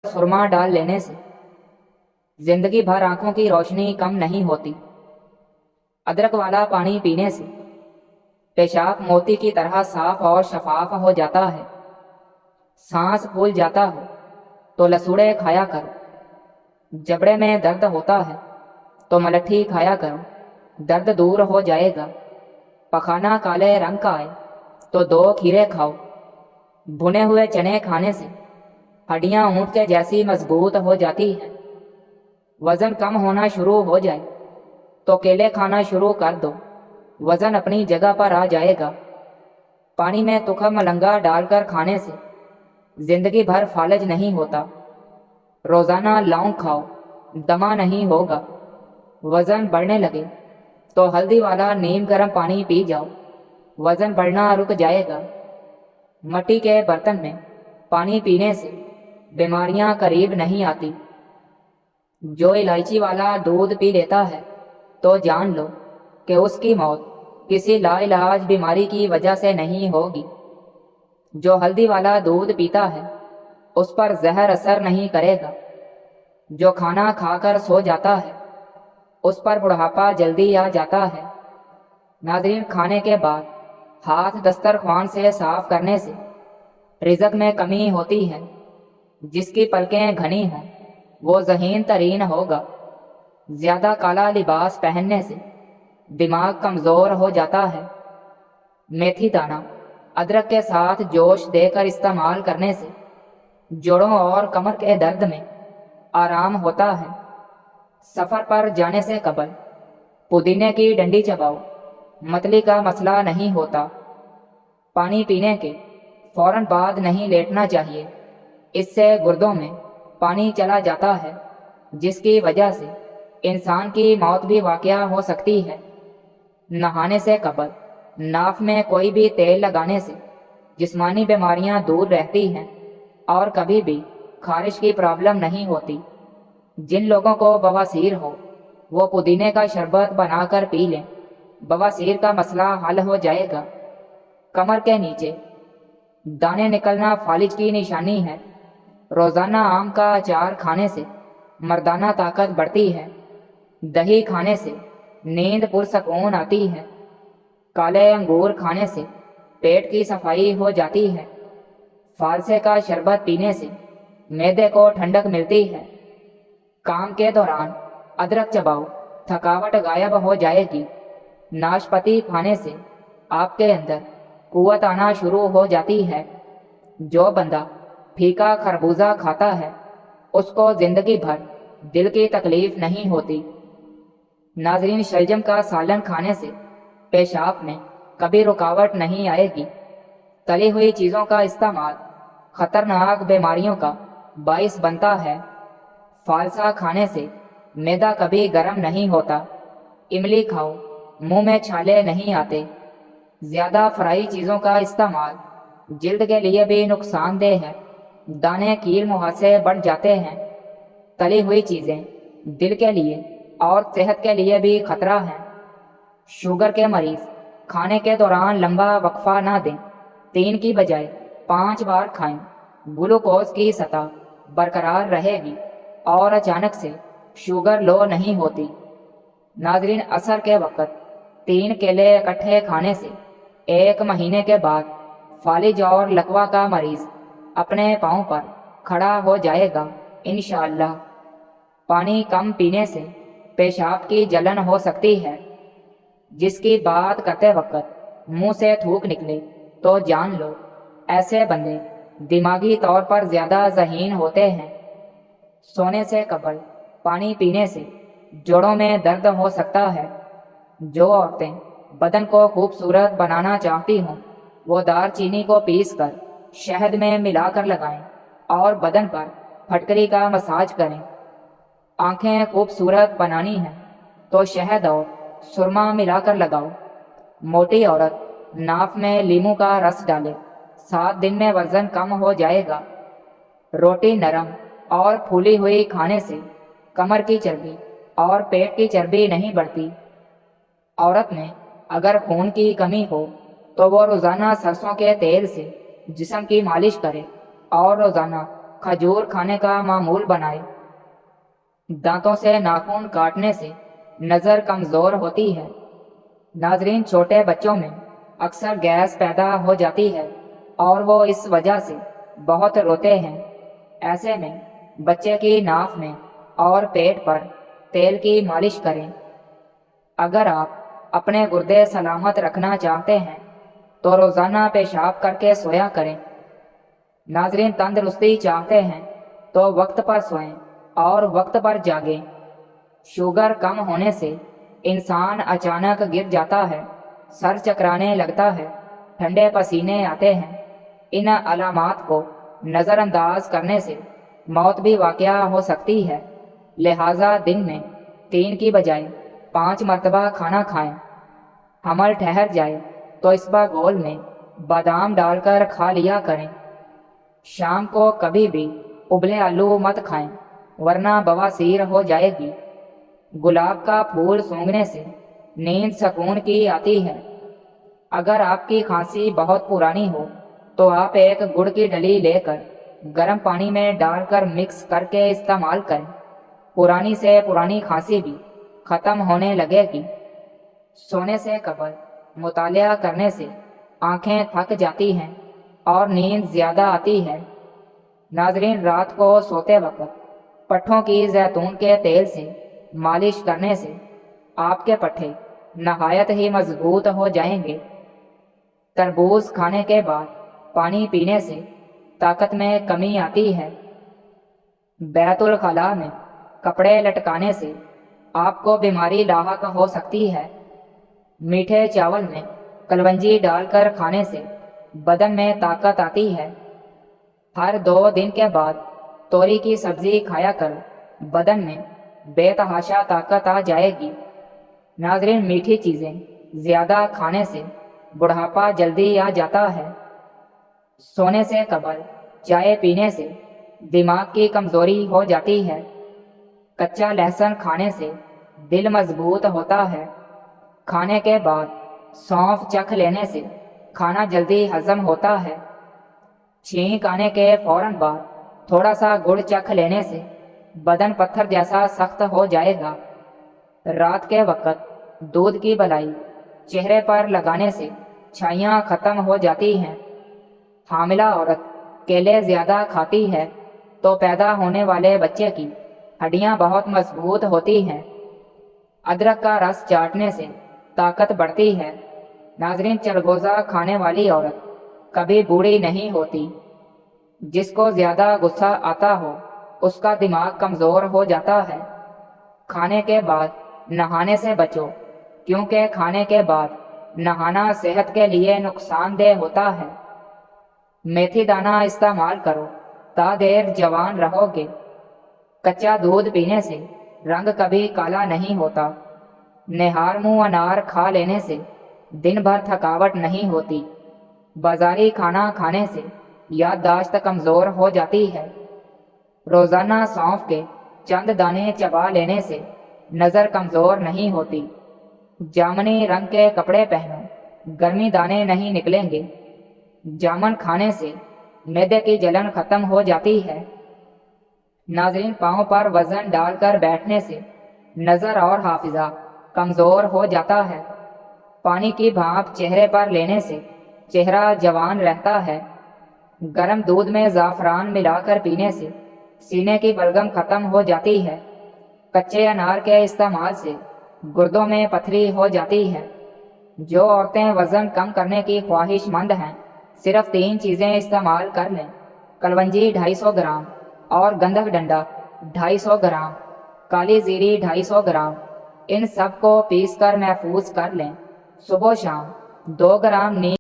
सुरमा डाल लेने से जिंदगी भर आंखों की रोशनी कम नहीं होती। अदरक वाला पानी पीने से पेशाब मोती की तरह साफ और शफाफ हो जाता है। सांस फूल जाता हो तो लसूड़े खाया करो। जबड़े में दर्द होता है तो मलट्ठी खाया करो, दर्द दूर हो जाएगा। पखाना काले रंग का आए तो 2 खीरे खाओ। भुने हुए चने खाने से हड्डियां ऊंट के जैसी मजबूत हो जाती हैं। वजन कम होना शुरू हो जाए तो केले खाना शुरू कर दो, वजन अपनी जगह पर आ जाएगा। पानी में तुखम मलंगा डालकर खाने से जिंदगी भर फालज नहीं होता। रोजाना लौंग खाओ, दमा नहीं होगा। वजन बढ़ने लगे तो हल्दी वाला नीम गर्म पानी पी जाओ, वजन बढ़ना रुक जाएगा। मिट्टी के बर्तन में पानी पीने से बीमारियां करीब नहीं आती। जो इलायची वाला दूध पी लेता है तो जान लो कि उसकी मौत किसी लाइलाज बीमारी की वजह से नहीं होगी। जो हल्दी वाला दूध पीता है उस पर जहर असर नहीं करेगा। जो खाना खाकर सो जाता है उस पर बुढ़ापा जल्दी आ जाता है। नाज़रीन, खाने के बाद हाथ दस्तरख्वान से साफ करने से रिज़्क में कमी होती है। जिसकी पलकें घनी हों वो ज़हीन तरीन होगा। ज़्यादा काला लिबास पहनने से दिमाग कमज़ोर हो जाता है। मेथी दाना अदरक के साथ जोश देकर इस्तेमाल करने से जोड़ों और कमर के दर्द में आराम होता है। सफ़र पर जाने से कबल पुदीने की डंडी चबाओ, मतली का मसला नहीं होता। पानी पीने के फौरन बाद नहीं लेटना चाहिए, इससे गुर्दों में पानी चला जाता है जिसकी वजह से इंसान की मौत भी वाक़या हो सकती है। नहाने से कबल नाफ में कोई भी तेल लगाने से जिस्मानी बीमारियां दूर रहती हैं और कभी भी खारिश की प्रॉब्लम नहीं होती। जिन लोगों को बवासीर हो वो पुदीने का शरबत बनाकर पी लें, बवासीर का मसला हल हो जाएगा। कमर के नीचे दाने निकलना फालिज की निशानी है। रोज़ाना आम का अचार खाने से मर्दाना ताकत बढ़ती है। दही खाने से नींद पुरसकून आती है। काले अंगूर खाने से पेट की सफाई हो जाती है। फालसे का शरबत पीने से मैदे को ठंडक मिलती है। काम के दौरान अदरक चबाओ, थकावट गायब हो जाएगी। नाशपाती खाने से आपके अंदर कुव्वत आना शुरू हो जाती है। जो बंदा फीका खरबूजा खाता है उसको जिंदगी भर दिल की तकलीफ नहीं होती। नाजरीन, शलजम का सालन खाने से पेशाब में कभी रुकावट नहीं आएगी। तली हुई चीज़ों का इस्तेमाल खतरनाक बीमारियों का बाइस बनता है। फालसा खाने से मैदा कभी गर्म नहीं होता। इमली खाओ, मुंह में छाले नहीं आते। ज़्यादा फ्राई चीज़ों का इस्तेमाल जिल्द के लिए भी नुकसानदेह है, दाने कील मुहासे बढ़ जाते हैं। तली हुई चीज़ें दिल के लिए और सेहत के लिए भी खतरा है। शुगर के मरीज खाने के दौरान लंबा वक्फा ना दें, 3 की बजाय 5 बार खाएं। ग्लूकोज की सतह बरकरार रहेगी और अचानक से शुगर लो नहीं होती। नाजरीन, असर के वक्त 3 केले इकट्ठे खाने से 1 महीने के बाद फालिज और लकवा का मरीज अपने पाँव पर खड़ा हो जाएगा इंशाअल्लाह। पानी कम पीने से पेशाब की जलन हो सकती है। जिसकी बात करते वक्त मुंह से थूक निकले तो जान लो ऐसे बंदे दिमागी तौर पर ज़्यादा ज़हीन होते हैं। सोने से कबल पानी पीने से जोड़ों में दर्द हो सकता है। जो औरतें बदन को खूबसूरत बनाना चाहती हों वो दालचीनी को पीसकर शहद में मिलाकर लगाएं और बदन पर फटकरी का मसाज करें। आंखें खूबसूरत बनानी हैं तो शहद और सुरमा मिलाकर लगाओ। मोटी औरत नाक में लीमू का रस डाले, 7 दिन में वजन कम हो जाएगा। रोटी नरम और फूली हुई खाने से कमर की चर्बी और पेट की चर्बी नहीं बढ़ती। औरत में अगर खून की कमी हो तो वो रोज़ाना सरसों के तेल से जिस्म की मालिश करे और रोज़ाना खजूर खाने का मामूल बनाए। दांतों से नाखून काटने से नज़र कमज़ोर होती है। नाजरीन, छोटे बच्चों में अक्सर गैस पैदा हो जाती है और वो इस वजह से बहुत रोते हैं। ऐसे में बच्चे की नाक में और पेट पर तेल की मालिश करें। अगर आप अपने गुर्दे सलामत रखना चाहते हैं तो रोज़ाना पेशाब करके सोया करें। नाजरीन, तंदुरुस्ती चाहते हैं तो वक्त पर सोएं और वक्त पर जागें। शुगर कम होने से इंसान अचानक गिर जाता है, सर चकराने लगता है, ठंडे पसीने आते हैं। इन अलामात को नज़रअंदाज करने से मौत भी वाक़या हो सकती है। लिहाजा दिन में 3 की बजाय 5 मरतबा खाना खाएं। हमल ठहर जाए तो इसबगोल में बादाम डालकर खा लिया करें। शाम को कभी भी उबले आलू मत खाएं, वरना बवासीर हो जाएगी। गुलाब का फूल सूंघने से नींद सुकून की आती है। अगर आपकी खांसी बहुत पुरानी हो तो आप एक गुड़ की डली लेकर गर्म पानी में डालकर मिक्स करके इस्तेमाल करें। पुरानी से पुरानी खांसी भी ख़त्म होने लगेगी। सोने से कबल मुतालिया करने से आंखें थक जाती हैं और नींद ज़्यादा आती है। नाजरीन, रात को सोते वक्त पट्ठों की जैतून के तेल से मालिश करने से आपके पट्ठे नहायत ही मजबूत हो जाएंगे। तरबूज खाने के बाद पानी पीने से ताकत में कमी आती है। बैतुल खला में कपड़े लटकाने से आपको बीमारी लाहक हो सकती है। मीठे चावल में कलवंजी डालकर खाने से बदन में ताकत आती है। हर 2 दिन के बाद तोरी की सब्जी खाया कर बदन में बेतहाशा ताकत आ जाएगी। नाजरीन, मीठी चीज़ें ज़्यादा खाने से बुढ़ापा जल्दी आ जाता है। सोने से कबल चाय पीने से दिमाग की कमज़ोरी हो जाती है। कच्चा लहसुन खाने से दिल मजबूत होता है। खाने के बाद सौंफ चख लेने से खाना जल्दी हजम होता है। छींक आने के फौरन बाद थोड़ा सा गुड़ चख लेने से बदन पत्थर जैसा सख्त हो जाएगा। रात के वक्त दूध की बलाई चेहरे पर लगाने से छाइयाँ ख़त्म हो जाती हैं। हामिला औरत केले ज़्यादा खाती है तो पैदा होने वाले बच्चे की हड्डियाँ बहुत मजबूत होती हैं। अदरक का रस चाटने से ताकत बढ़ती है। नाजरीन, चरगोज़ा खाने वाली औरत कभी बूढ़ी नहीं होती। जिसको ज़्यादा गुस्सा आता हो उसका दिमाग कमज़ोर हो जाता है। खाने के बाद नहाने से बचो, क्योंकि खाने के बाद नहाना सेहत के लिए नुकसानदेह होता है। मेथी दाना इस्तेमाल करो, ता देर जवान रहोगे। कच्चा दूध पीने से रंग कभी काला नहीं होता। निहार मुँह अनार खा लेने से दिन भर थकावट नहीं होती। बाजारी खाना खाने से याददाश्त कमज़ोर हो जाती है। रोज़ाना सौंफ के चंद दाने चबा लेने से नज़र कमज़ोर नहीं होती। जामनी रंग के कपड़े पहनो, गर्मी दाने नहीं निकलेंगे। जामन खाने से मैदे की जलन ख़त्म हो जाती है। नाज़रीन, पाँव पर वज़न डालकर बैठने से नज़र और हाफिज़ा कमज़ोर हो जाता है। पानी की भाप चेहरे पर लेने से चेहरा जवान रहता है। गर्म दूध में ज़ाफ़रान मिलाकर पीने से सीने की बलगम ख़त्म हो जाती है। कच्चे अनार के इस्तेमाल से गुर्दों में पथरी हो जाती है। जो औरतें वज़न कम करने की ख्वाहिशमंद हैं, सिर्फ 3 चीज़ें इस्तेमाल कर लें। कलवंजी 250 ग्राम और गंधक डंडा 250 ग्राम, काली जीरी 250 ग्राम। इन सब को पीस कर महफूज कर लें। सुबह शाम 2 ग्राम नीम